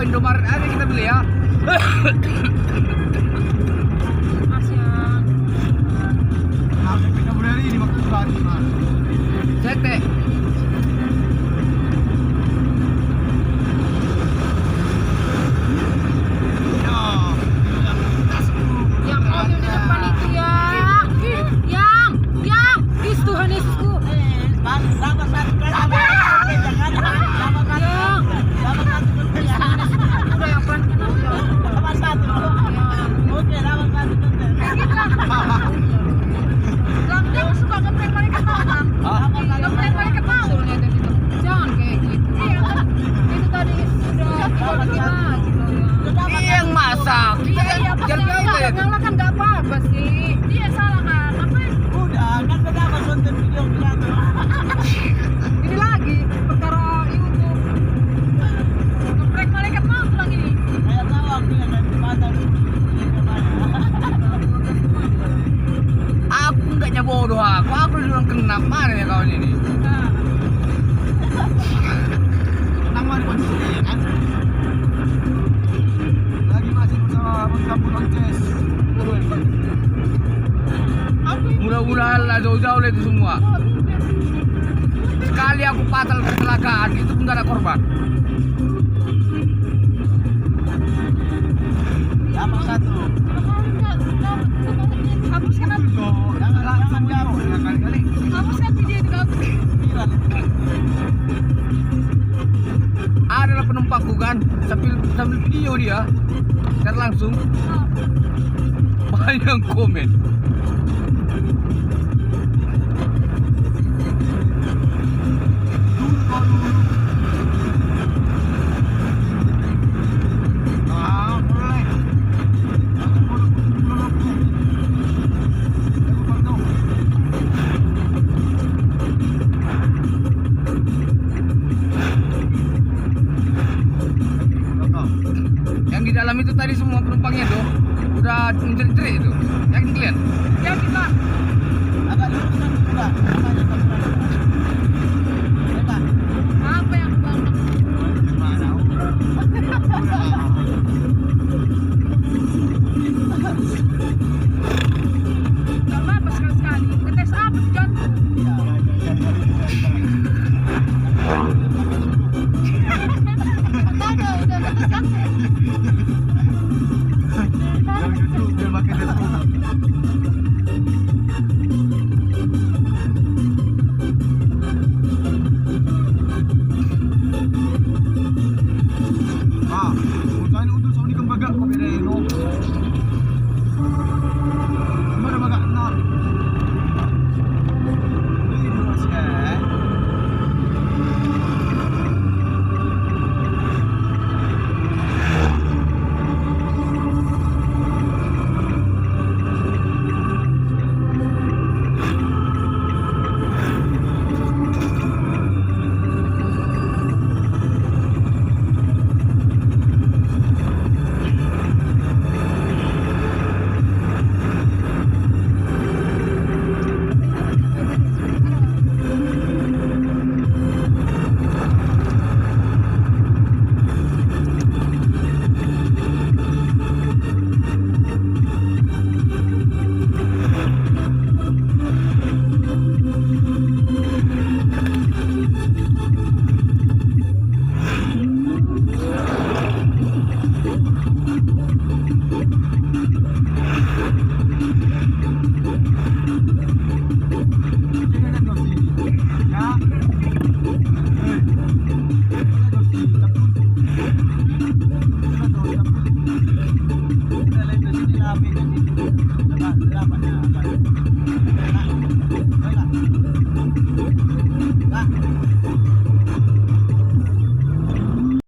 Indomaret aja kita beli ya. Sete. Tuhan Yesusku. Jangan kayak gitu. Itu tadi sudah tiba-tiba Yang masak. Nyala kan nggak apa-apa sih. Dia salah kan. Udah, kan udah masuk video bilang. Ini lagi perkara YouTube. Ngeprek malaikat maut lagi. Kayak tawang dia kan di mata lu. Aku enggaknya bodoh aku bilang kena mana ya kawan ini. Nama di posisi kan. Lagi masih bersama Kampung Lonces. Mudah-mudahan lah jauh-jauh lah itu semua. Sekali aku fatal kecelakaan itu pun gak ada korban. Apa satu? Hapus kan Jangan langsung jauh ya kali-kali. hapus kan video itu hapus. Adalah penumpangku kan sambil video dia dan langsung banyak komen. Yang di dalam itu tadi semua penumpangnya tuh udah menjerit-jerit itu. Yakin kalian? Yakin lah. Agak lurusan juga. Namanya kan. Apa yang banget? Mana? Gak apa-apa sekali-sekali. Ngetes apa jantung? kan? Yang duduk biar makin duduk. Ah, bukan untuk Sony Kembaga.